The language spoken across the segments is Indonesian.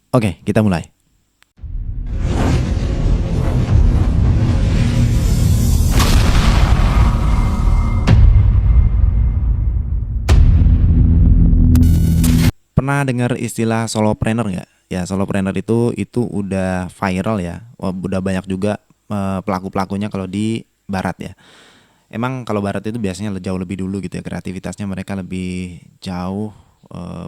Oke, kita mulai. Pernah dengar istilah solopreneur nggak? Ya, solopreneur itu udah viral ya. Wah, udah banyak juga pelaku-pelakunya kalau di barat ya. Emang kalau barat itu biasanya jauh lebih dulu gitu ya, kreativitasnya mereka lebih jauh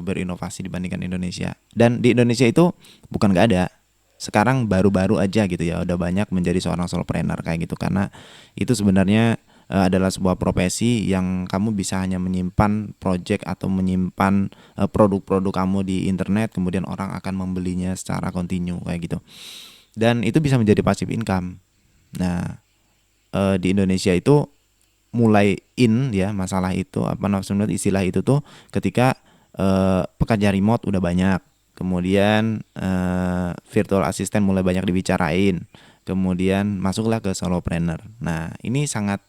berinovasi dibandingkan Indonesia. Dan di Indonesia itu bukan nggak ada. Sekarang baru-baru aja gitu ya, udah banyak menjadi seorang solopreneur kayak gitu, karena itu sebenarnya adalah sebuah profesi yang kamu bisa hanya menyimpan project atau menyimpan produk-produk kamu di internet, kemudian orang akan membelinya secara kontinu kayak gitu. Dan itu bisa menjadi passive income. Nah, di Indonesia itu mulai in ya masalah itu, apa namanya, istilah itu tuh ketika pekerja remote udah banyak, kemudian virtual assistant mulai banyak dibicarain, kemudian masuklah ke solopreneur. Nah, ini sangat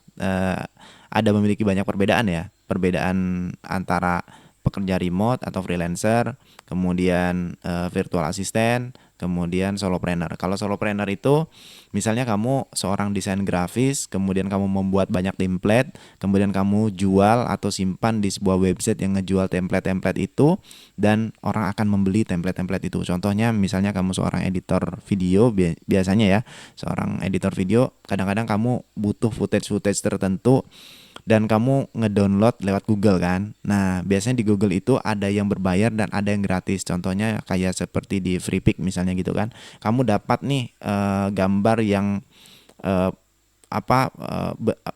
ada memiliki banyak perbedaan ya, perbedaan antara pekerja remote atau freelancer, kemudian virtual assistant, kemudian solopreneur. Kalau solopreneur itu misalnya kamu seorang desain grafis, kemudian kamu membuat banyak template, kemudian kamu jual atau simpan di sebuah website yang ngejual template-template itu, dan orang akan membeli template-template itu. Contohnya misalnya kamu seorang editor video, biasanya ya, seorang editor video, kadang-kadang kamu butuh footage-footage tertentu dan kamu ngedownload lewat Google kan. Nah, biasanya di Google itu ada yang berbayar dan ada yang gratis. Contohnya kayak seperti di Freepik misalnya gitu kan. Kamu dapat nih gambar yang eh,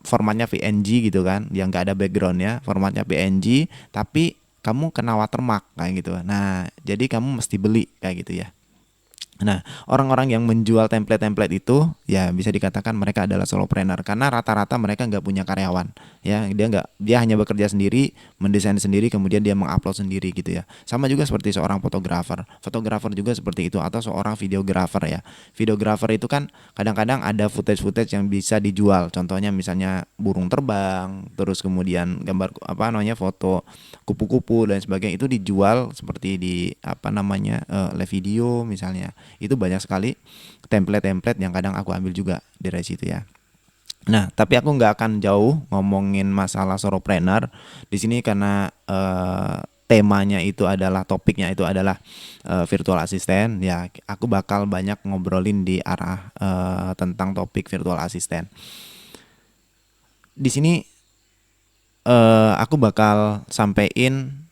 formatnya PNG gitu kan, yang nggak ada backgroundnya, formatnya PNG, tapi kamu kena watermark kayak gitu. Nah, jadi kamu mesti beli kayak gitu ya. Nah, orang-orang yang menjual template-template itu ya bisa dikatakan mereka adalah solopreneur, karena rata-rata mereka nggak punya karyawan ya, dia hanya bekerja sendiri, mendesain sendiri, kemudian dia mengupload sendiri gitu ya. Sama juga seperti seorang fotografer juga seperti itu, atau seorang videografer ya. Videografer itu kan kadang-kadang ada footage-footage yang bisa dijual, contohnya misalnya burung terbang, terus kemudian gambar apa namanya, foto kupu-kupu dan sebagainya, itu dijual seperti di apa namanya, live video misalnya. Itu banyak sekali template-template yang kadang aku ambil juga dari situ ya. Nah, tapi aku nggak akan jauh ngomongin masalah solopreneur di sini, karena temanya itu adalah, topiknya itu adalah virtual assistant ya. Aku bakal banyak ngobrolin di arah tentang topik virtual assistant. Di sini aku bakal sampein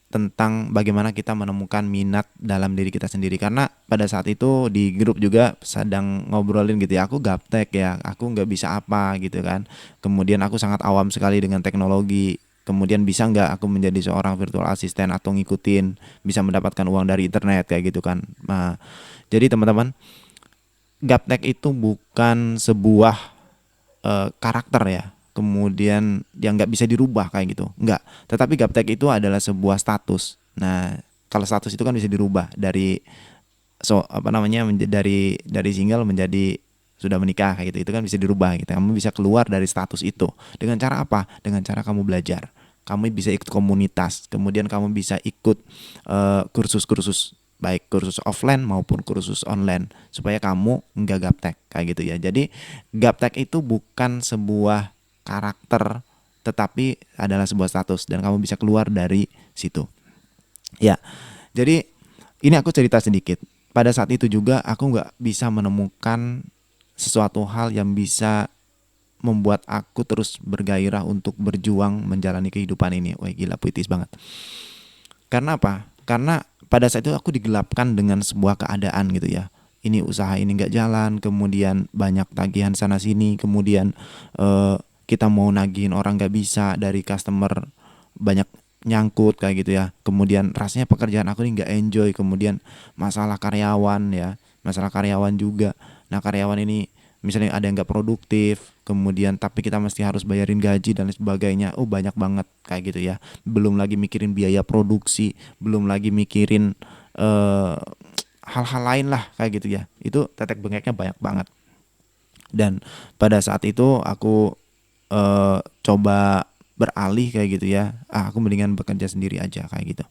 tentang bagaimana kita menemukan minat dalam diri kita sendiri, karena pada saat itu di grup juga sedang ngobrolin gitu ya, aku gaptek ya, aku nggak bisa apa gitu kan, kemudian aku sangat awam sekali dengan teknologi, kemudian bisa nggak aku menjadi seorang virtual assistant atau ngikutin bisa mendapatkan uang dari internet kayak gitu kan. Nah, jadi teman-teman, gaptek itu bukan sebuah karakter ya, kemudian yang nggak bisa dirubah kayak gitu, nggak. Tetapi gaptek itu adalah sebuah status. Nah, kalau status itu kan bisa dirubah dari apa namanya, dari single menjadi sudah menikah kayak gitu, itu kan bisa dirubah gitu. Kamu bisa keluar dari status itu dengan cara apa? Dengan cara kamu belajar, kamu bisa ikut komunitas, kemudian kamu bisa ikut kursus-kursus, baik kursus offline maupun kursus online, supaya kamu nggak gaptek kayak gitu ya. Jadi gaptek itu bukan sebuah karakter, tetapi adalah sebuah status, dan kamu bisa keluar dari situ ya. Jadi ini aku cerita sedikit. Pada saat itu juga aku nggak bisa menemukan sesuatu hal yang bisa membuat aku terus bergairah untuk berjuang menjalani kehidupan ini. Wah, gila, puitis banget. Karena apa? Karena pada saat itu aku digelapkan dengan sebuah keadaan gitu ya. Ini usaha ini nggak jalan, kemudian banyak tagihan sana sini, kemudian kita mau nagihin orang nggak bisa, dari customer banyak nyangkut kayak gitu ya. Kemudian rasanya pekerjaan aku ini nggak enjoy, kemudian masalah karyawan ya, masalah karyawan juga. Nah, karyawan ini misalnya ada yang nggak produktif, kemudian tapi kita mesti harus bayarin gaji dan lain sebagainya. Oh, banyak banget kayak gitu ya. Belum lagi mikirin biaya produksi, belum lagi mikirin eh, hal-hal lain lah kayak gitu ya. Itu tetek bengeknya banyak banget. Dan pada saat itu aku coba beralih kayak gitu ya, aku mendingan bekerja sendiri aja kayak gitu.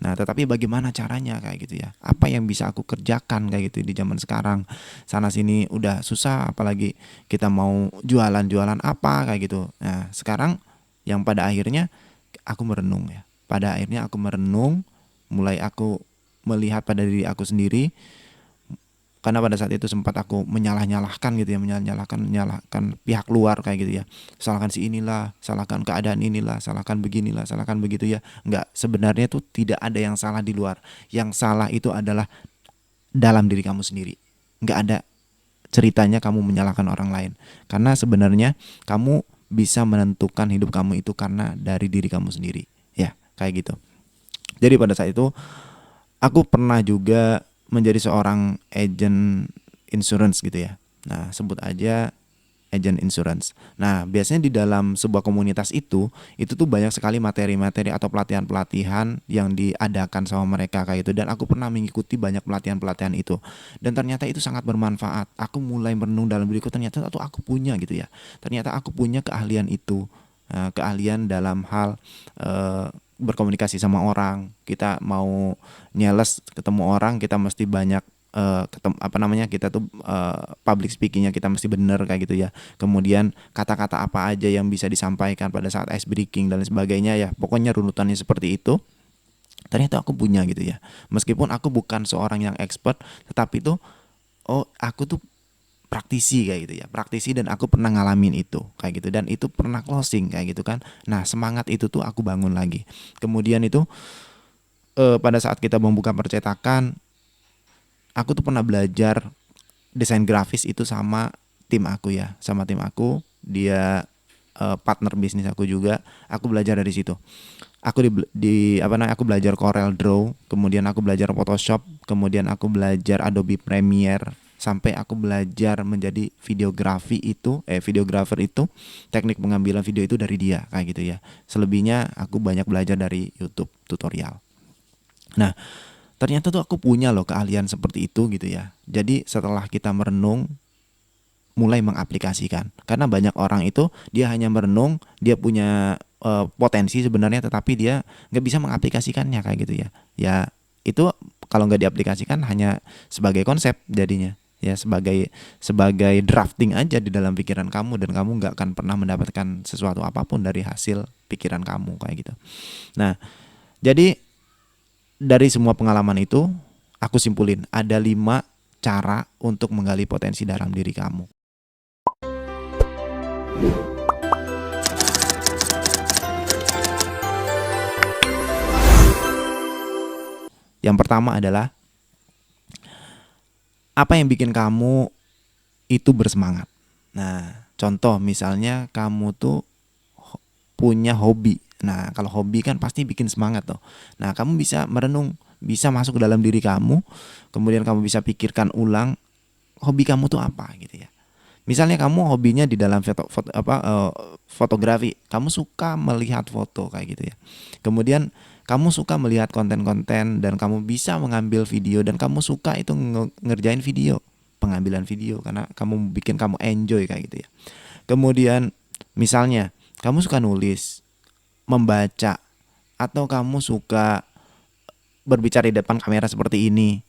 Nah, tetapi bagaimana caranya kayak gitu ya? Apa yang bisa aku kerjakan kayak gitu di zaman sekarang? Sana sini udah susah, apalagi kita mau jualan-jualan apa kayak gitu. Nah, sekarang yang pada akhirnya aku merenung ya. Pada akhirnya aku merenung, mulai aku melihat pada diri aku sendiri, karena pada saat itu sempat aku menyalah-nyalahkan gitu ya, menyalahkan pihak luar kayak gitu ya, salahkan si inilah, salahkan keadaan inilah, salahkan beginilah, salahkan begitu ya. Enggak, sebenarnya itu tidak ada yang salah di luar, yang salah itu adalah dalam diri kamu sendiri. Enggak ada ceritanya kamu menyalahkan orang lain, karena sebenarnya kamu bisa menentukan hidup kamu itu karena dari diri kamu sendiri ya, kayak gitu. Jadi pada saat itu aku pernah juga menjadi seorang agent insurance gitu ya. Nah, sebut aja agent insurance. Nah, biasanya di dalam sebuah komunitas itu tuh banyak sekali materi-materi atau pelatihan-pelatihan yang diadakan sama mereka kayak gitu. Dan aku pernah mengikuti banyak pelatihan-pelatihan itu. Dan ternyata itu sangat bermanfaat. Aku mulai merenung dalam diriku, ternyata tuh aku punya gitu ya. Ternyata aku punya keahlian itu. Keahlian dalam hal berkomunikasi sama orang. Kita mau nyeles ketemu orang, kita mesti banyak kita tuh public speakingnya kita mesti bener kayak gitu ya. Kemudian kata-kata apa aja yang bisa disampaikan pada saat ice breaking dan sebagainya ya. Pokoknya runutannya seperti itu. Ternyata aku punya gitu ya. Meskipun aku bukan seorang yang expert, tetapi tuh aku tuh praktisi kayak gitu ya, praktisi, dan aku pernah ngalamin itu kayak gitu, dan itu pernah closing kayak gitu kan. Nah, semangat itu tuh aku bangun lagi. Kemudian itu pada saat kita membuka percetakan, aku tuh pernah belajar desain grafis itu sama tim aku ya, sama tim aku. Dia partner bisnis aku juga. Aku belajar dari situ. Aku aku belajar Corel Draw, kemudian aku belajar Photoshop, kemudian aku belajar Adobe Premiere, sampai aku belajar menjadi videographer itu, teknik pengambilan video itu dari dia kayak gitu ya. Selebihnya aku banyak belajar dari YouTube tutorial. Nah, ternyata tuh aku punya loh keahlian seperti itu gitu ya. Jadi setelah kita merenung, mulai mengaplikasikan. Karena banyak orang itu dia hanya merenung, dia punya potensi sebenarnya, tetapi dia nggak bisa mengaplikasikannya kayak gitu ya. Ya itu kalau nggak diaplikasikan hanya sebagai konsep jadinya. Ya sebagai drafting aja di dalam pikiran kamu, dan kamu nggak akan pernah mendapatkan sesuatu apapun dari hasil pikiran kamu kayak gitu. Nah, jadi dari semua pengalaman itu aku simpulin ada 5 cara untuk menggali potensi dalam diri kamu. Yang pertama adalah apa yang bikin kamu itu bersemangat. Nah, contoh misalnya kamu tuh punya hobi. Nah, kalau hobi kan pasti bikin semangat tuh. Nah, kamu bisa merenung, bisa masuk ke dalam diri kamu, kemudian kamu bisa pikirkan ulang hobi kamu tuh apa gitu ya. Misalnya kamu hobinya di dalam fotografi, kamu suka melihat foto kayak gitu ya. Kemudian kamu suka melihat konten-konten dan kamu bisa mengambil video, dan kamu suka itu ngerjain video, pengambilan video, karena kamu bikin kamu enjoy kayak gitu ya. Kemudian misalnya kamu suka nulis, membaca, atau kamu suka berbicara di depan kamera seperti ini,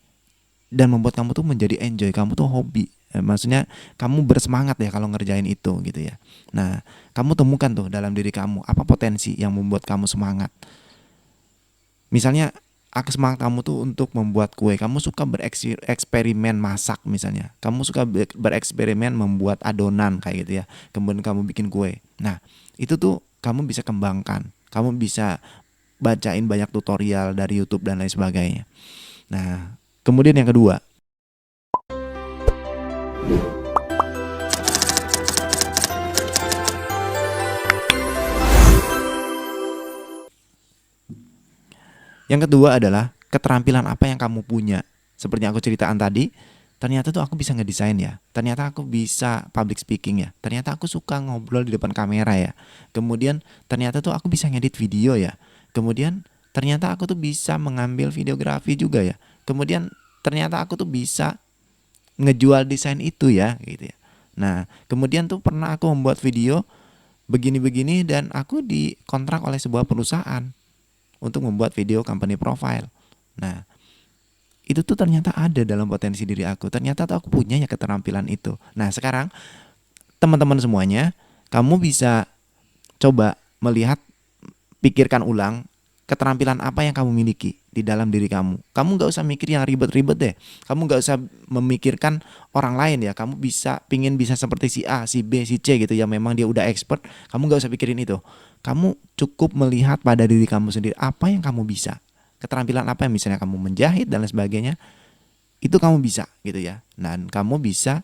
dan membuat kamu tuh menjadi enjoy, kamu tuh hobi. Maksudnya kamu bersemangat ya kalau ngerjain itu gitu ya. Nah, kamu temukan tuh dalam diri kamu apa potensi yang membuat kamu semangat. Misalnya semangat kamu tuh untuk membuat kue, kamu suka bereksperimen masak misalnya, kamu suka bereksperimen membuat adonan kayak gitu ya, kemudian kamu bikin kue. Nah, itu tuh kamu bisa kembangkan, kamu bisa bacain banyak tutorial dari YouTube dan lain sebagainya. Nah, kemudian yang kedua, adalah keterampilan apa yang kamu punya. Seperti yang aku ceritakan tadi, ternyata tuh aku bisa ngedesain ya. Ternyata aku bisa public speaking ya. Ternyata aku suka ngobrol di depan kamera ya. Kemudian ternyata tuh aku bisa ngedit video ya. Kemudian ternyata aku tuh bisa mengambil videografi juga ya. Kemudian ternyata aku tuh bisa ngejual desain itu ya gitu ya. Nah, kemudian tuh pernah aku membuat video begini-begini dan aku dikontrak oleh sebuah perusahaan untuk membuat video company profile. Nah, itu tuh ternyata ada dalam potensi diri aku. Ternyata tuh aku punya ya keterampilan itu. Nah, sekarang teman-teman semuanya, kamu bisa coba melihat, pikirkan ulang keterampilan apa yang kamu miliki di dalam diri kamu. Kamu gak usah mikir yang ribet-ribet deh. Kamu gak usah memikirkan orang lain ya. Kamu pingin bisa seperti si A, si B, si C gitu ya. Memang dia udah expert. Kamu gak usah pikirin itu. Kamu cukup melihat pada diri kamu sendiri apa yang kamu bisa. Keterampilan apa yang misalnya kamu menjahit dan lain sebagainya. Itu kamu bisa gitu ya. Dan kamu bisa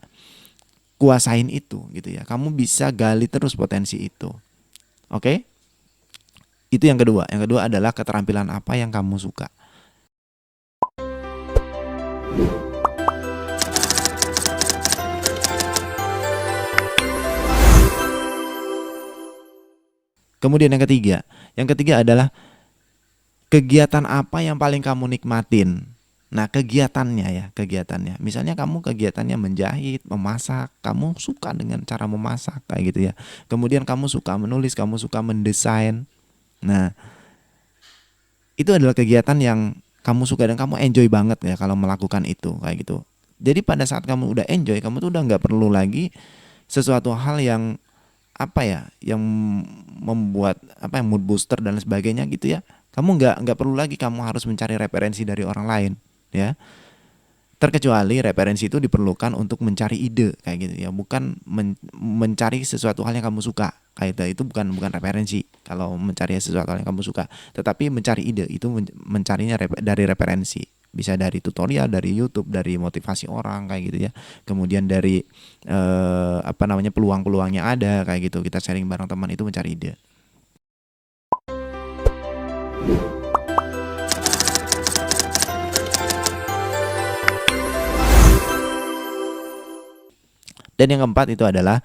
kuasain itu gitu ya. Kamu bisa gali terus potensi itu. Oke? Itu yang kedua. Yang kedua adalah keterampilan apa yang kamu suka. Kemudian yang ketiga adalah kegiatan apa yang paling kamu nikmatin. Nah, kegiatannya. Misalnya kamu kegiatannya menjahit, memasak, kamu suka dengan cara memasak kayak gitu ya. Kemudian kamu suka menulis, kamu suka mendesain. Nah, itu adalah kegiatan yang kamu suka dan kamu enjoy banget ya kalau melakukan itu kayak gitu. Jadi pada saat kamu udah enjoy, kamu tuh udah nggak perlu lagi sesuatu hal yang yang membuat mood booster dan sebagainya gitu ya. Kamu nggak perlu lagi kamu harus mencari referensi dari orang lain ya. Terkecuali referensi itu diperlukan untuk mencari ide kayak gitu ya, bukan mencari sesuatu hal yang kamu suka. Kayak itu bukan referensi kalau mencari sesuatu hal yang kamu suka. Tetapi mencari ide itu mencarinya dari referensi. Bisa dari tutorial, dari YouTube, dari motivasi orang kayak gitu ya. Kemudian dari peluang-peluang yang ada kayak gitu. Kita sharing bareng teman, itu mencari ide. Dan yang keempat itu adalah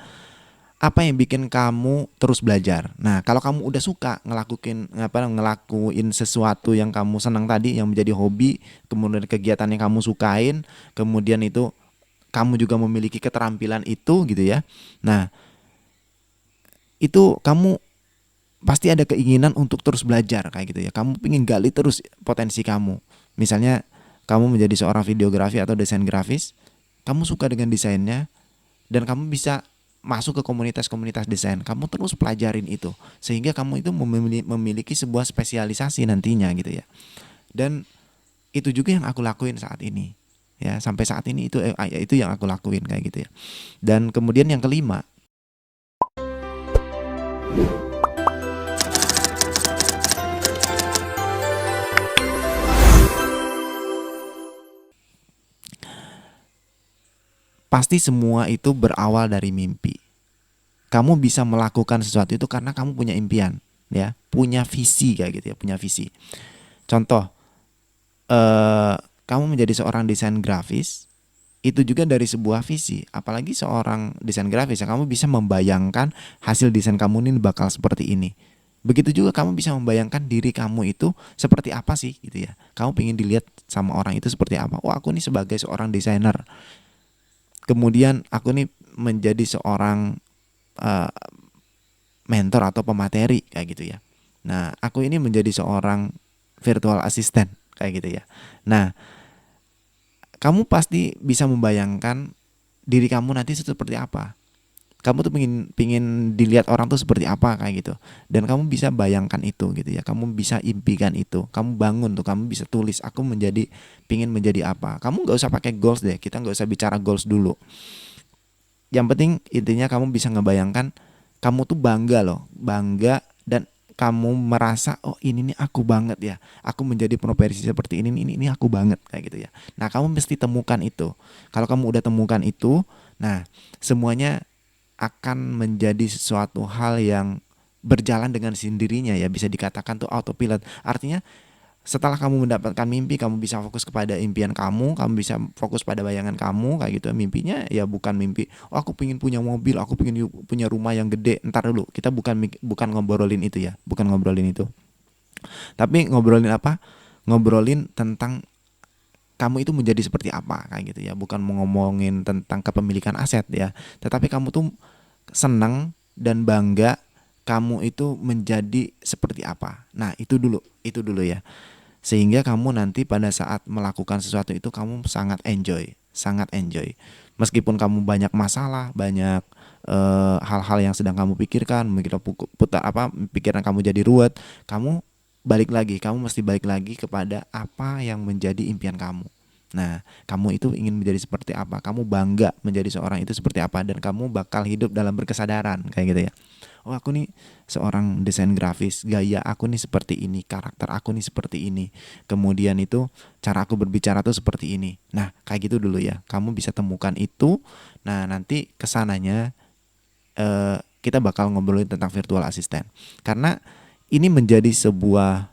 apa yang bikin kamu terus belajar. Nah, kalau kamu udah suka ngelakuin sesuatu yang kamu senang tadi, yang menjadi hobi, kemudian kegiatan yang kamu sukain, kemudian itu kamu juga memiliki keterampilan itu gitu ya. Nah, itu kamu pasti ada keinginan untuk terus belajar kayak gitu ya. Kamu pengen gali terus potensi kamu. Misalnya kamu menjadi seorang videografi atau desain grafis, kamu suka dengan desainnya, dan kamu bisa masuk ke komunitas-komunitas desain. Kamu terus pelajarin itu sehingga kamu itu memiliki sebuah spesialisasi nantinya gitu ya. Dan itu juga yang aku lakuin saat ini. Ya, sampai saat ini itu yang aku lakuin kayak gitu ya. Dan kemudian yang kelima, pasti semua itu berawal dari mimpi. Kamu bisa melakukan sesuatu itu karena kamu punya impian, ya, punya visi kayak gitu ya, punya visi. Contoh, kamu menjadi seorang desain grafis, itu juga dari sebuah visi. Apalagi seorang desain grafis, ya, kamu bisa membayangkan hasil desain kamu ini bakal seperti ini. Begitu juga kamu bisa membayangkan diri kamu itu seperti apa sih gitu ya. Kamu pengen dilihat sama orang itu seperti apa. Oh, aku nih sebagai seorang desainer. Kemudian aku nih menjadi seorang mentor atau pemateri kayak gitu ya. Nah, aku ini menjadi seorang virtual assistant kayak gitu ya. Nah, kamu pasti bisa membayangkan diri kamu nanti seperti apa. Kamu tuh pingin dilihat orang tuh seperti apa kayak gitu. Dan kamu bisa bayangkan itu gitu ya. Kamu bisa impikan itu. Kamu bangun tuh, kamu bisa tulis aku pingin menjadi apa. Kamu gak usah pakai goals deh. Kita gak usah bicara goals dulu. Yang penting intinya kamu bisa ngebayangkan kamu tuh bangga loh. Bangga dan kamu merasa oh ini nih aku banget ya. Aku menjadi profesi seperti ini aku banget kayak gitu ya. Nah, kamu mesti temukan itu. Kalau kamu udah temukan itu, nah semuanya akan menjadi sesuatu hal yang berjalan dengan sendirinya ya, bisa dikatakan tuh autopilot. Artinya setelah kamu mendapatkan mimpi, kamu bisa fokus kepada impian kamu bisa fokus pada bayangan kamu kayak gitu. Mimpinya ya bukan mimpi, oh aku pengen punya mobil, aku pengen punya rumah yang gede. Ntar dulu, kita bukan ngobrolin itu ya, bukan ngobrolin itu. Tapi ngobrolin apa? Ngobrolin tentang kamu itu menjadi seperti apa kayak gitu ya, bukan ngomongin tentang kepemilikan aset ya, tetapi kamu tuh senang dan bangga kamu itu menjadi seperti apa. Nah, itu dulu ya. Sehingga kamu nanti pada saat melakukan sesuatu itu kamu sangat enjoy, sangat enjoy. Meskipun kamu banyak masalah, banyak hal-hal yang sedang kamu pikirkan, pikiran kamu jadi ruwet, kamu mesti balik lagi kepada apa yang menjadi impian kamu. Nah, kamu itu ingin menjadi seperti apa? Kamu bangga menjadi seorang itu seperti apa, dan kamu bakal hidup dalam berkesadaran kayak gitu ya. Oh, aku nih seorang desain grafis, gaya aku nih seperti ini, karakter aku nih seperti ini. Kemudian itu cara aku berbicara tuh seperti ini. Nah, kayak gitu dulu ya. Kamu bisa temukan itu. Nah, nanti kesananya kita bakal ngobrolin tentang virtual assistant. Karena ini menjadi sebuah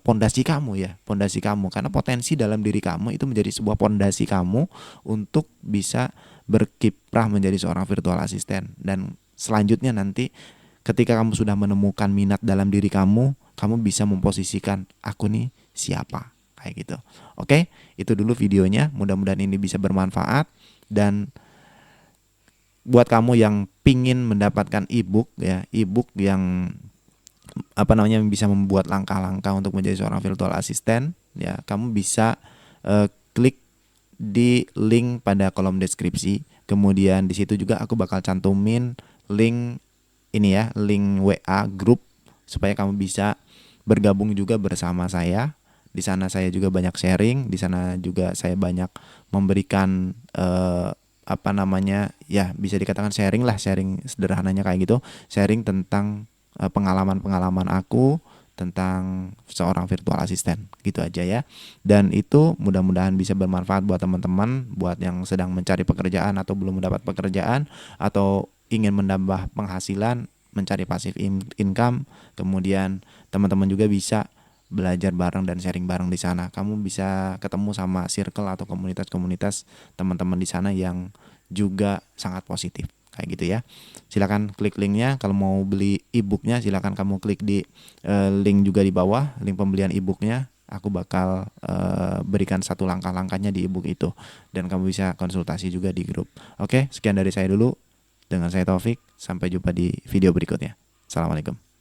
pondasi kamu ya, pondasi kamu, karena potensi dalam diri kamu itu menjadi sebuah pondasi kamu untuk bisa berkiprah menjadi seorang virtual assistant. Dan selanjutnya nanti ketika kamu sudah menemukan minat dalam diri kamu, kamu bisa memposisikan aku nih siapa, kayak gitu. Oke, itu dulu videonya. Mudah-mudahan ini bisa bermanfaat. Dan buat kamu yang pingin mendapatkan ebook ya, ebook yang bisa membuat langkah-langkah untuk menjadi seorang virtual assistant ya, kamu bisa klik di link pada kolom deskripsi. Kemudian di situ juga aku bakal cantumin link ini ya, link WA grup supaya kamu bisa bergabung juga bersama saya. Di sana saya juga banyak sharing, di sana juga saya banyak memberikan bisa dikatakan sharing lah, sharing sederhananya kayak gitu, sharing tentang pengalaman-pengalaman aku tentang seorang virtual assistant gitu aja ya. Dan itu mudah-mudahan bisa bermanfaat buat teman-teman, buat yang sedang mencari pekerjaan atau belum mendapat pekerjaan, atau ingin menambah penghasilan, mencari passive income. Kemudian teman-teman juga bisa belajar bareng dan sharing bareng di sana. Kamu bisa ketemu sama circle atau komunitas-komunitas teman-teman di sana yang juga sangat positif kayak gitu ya. Silakan klik linknya. Kalau mau beli e-booknya silakan kamu klik di link juga di bawah, link pembelian e-booknya. Aku bakal berikan satu langkah-langkahnya di e-book itu, dan kamu bisa konsultasi juga di grup. Oke, sekian dari saya dulu. Dengan saya Taufik, sampai jumpa di video berikutnya. Assalamualaikum.